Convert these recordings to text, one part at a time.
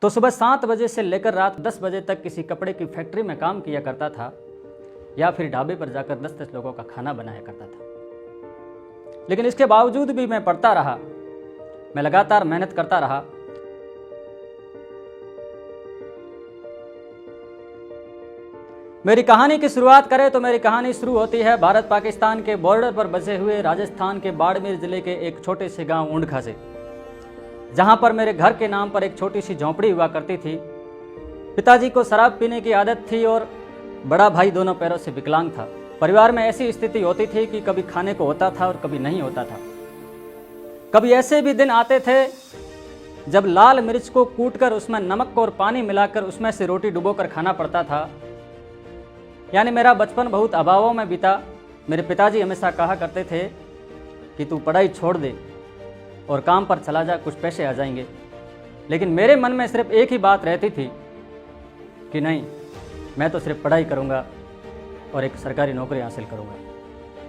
तो सुबह 7 बजे से लेकर रात 10 बजे तक किसी कपड़े की फैक्ट्री में काम किया करता था या फिर ढाबे पर जाकर 10-10 लोगों का खाना बनाया करता था। लेकिन इसके बावजूद भी मैं पढ़ता रहा, मैं लगातार मेहनत करता रहा। मेरी कहानी की शुरुआत करें तो मेरी कहानी शुरू होती है भारत पाकिस्तान के बॉर्डर पर बसे हुए राजस्थान के बाड़मेर जिले के एक छोटे से गांव ऊंडखा से, जहां पर मेरे घर के नाम पर एक छोटी सी झोंपड़ी हुआ करती थी। पिताजी को शराब पीने की आदत थी और बड़ा भाई दोनों पैरों से विकलांग था। परिवार में ऐसी स्थिति होती थी कि कभी खाने को होता था और कभी नहीं होता था। कभी ऐसे भी दिन आते थे जब लाल मिर्च को कूटकर उसमें नमक और पानी मिलाकर उसमें से रोटी डुबोकर खाना पड़ता था। यानी मेरा बचपन बहुत अभावों में बीता। मेरे पिताजी हमेशा कहा करते थे कि तू पढ़ाई छोड़ दे और काम पर चला जा, कुछ पैसे आ जाएंगे। लेकिन मेरे मन में सिर्फ एक ही बात रहती थी कि नहीं, मैं तो सिर्फ पढ़ाई करूंगा और एक सरकारी नौकरी हासिल करूंगा।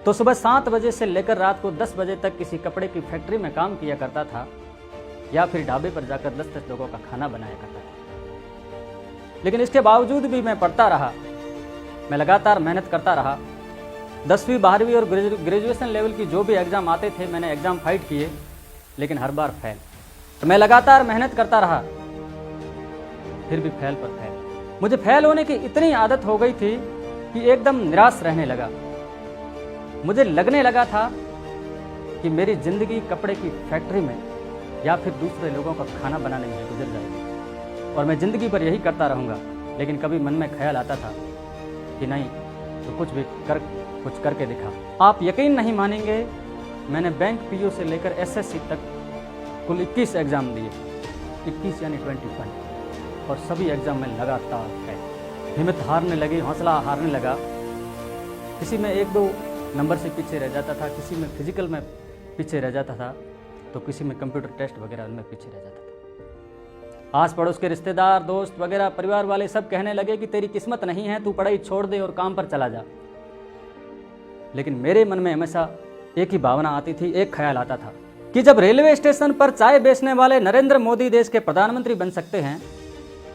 तो सुबह 7 बजे से लेकर रात को 10 बजे तक किसी कपड़े की फैक्ट्री में काम किया करता था या फिर ढाबे पर जाकर 10-10 लोगों का खाना बनाया करता था। लेकिन इसके बावजूद भी मैं पढ़ता रहा, मैं लगातार मेहनत करता रहा। 10वीं 12वीं और ग्रेजुएशन लेवल की जो भी एग्ज़ाम आते थे, मैंने एग्ज़ाम फाइट किए, लेकिन हर बार फेल। तो मैं लगातार मेहनत करता रहा, फिर भी फेल पर फेल। मुझे फेल होने की इतनी आदत हो गई थी कि एकदम निराश रहने लगा। मुझे लगने लगा था कि मेरी ज़िंदगी कपड़े की फैक्ट्री में या फिर दूसरे लोगों का खाना बनाने में गुजर जाएगी और मैं ज़िंदगी भर यही करता रहूँगा। लेकिन कभी मन में ख्याल आता था कि नहीं, तो कुछ करके दिखा। आप यकीन नहीं मानेंगे, मैंने बैंक पीओ से लेकर एसएससी तक कुल 21 एग्ज़ाम दिए, 21 यानी 21, और सभी एग्ज़ाम में लगातार है। हिम्मत हारने लगी, हौसला हारने लगा। किसी में 1-2 नंबर से पीछे रह जाता था, किसी में फिजिकल में पीछे रह जाता था, तो किसी में कंप्यूटर टेस्ट वगैरह में पीछे रह जाता था। आस पड़ोस के रिश्तेदार, दोस्त वगैरह, परिवार वाले सब कहने लगे कि तेरी किस्मत नहीं है, तू पढ़ाई छोड़ दे और काम पर चला जा। लेकिन मेरे मन में हमेशा एक ही भावना आती थी, एक ख्याल आता था कि जब रेलवे स्टेशन पर चाय बेचने वाले नरेंद्र मोदी देश के प्रधानमंत्री बन सकते हैं,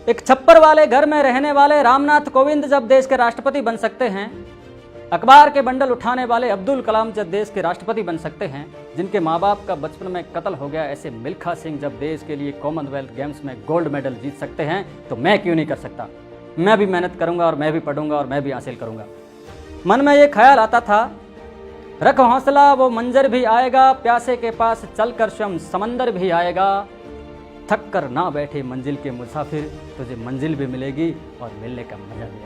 एक छप्पर वाले घर में रहने वाले रामनाथ कोविंद जब देश के राष्ट्रपति बन सकते हैं, अखबार के बंडल उठाने वाले अब्दुल कलाम जब देश के राष्ट्रपति बन सकते हैं, जिनके माँ बाप का बचपन में कत्ल हो गया ऐसे मिल्खा सिंह जब देश के लिए कॉमनवेल्थ गेम्स में गोल्ड मेडल जीत सकते हैं, तो मैं क्यों नहीं कर सकता। मैं भी मेहनत करूंगा और मैं भी पढ़ूंगा और मैं भी हासिल करूंगा। मन में ये ख्याल आता था, रख हौसला वो मंजर भी आएगा, प्यासे के पास चलकर स्वयं समंदर भी आएगा। थक कर ना बैठे मंजिल के मुसाफिर, तुझे मंजिल भी मिलेगी और मिलने का मजा भी।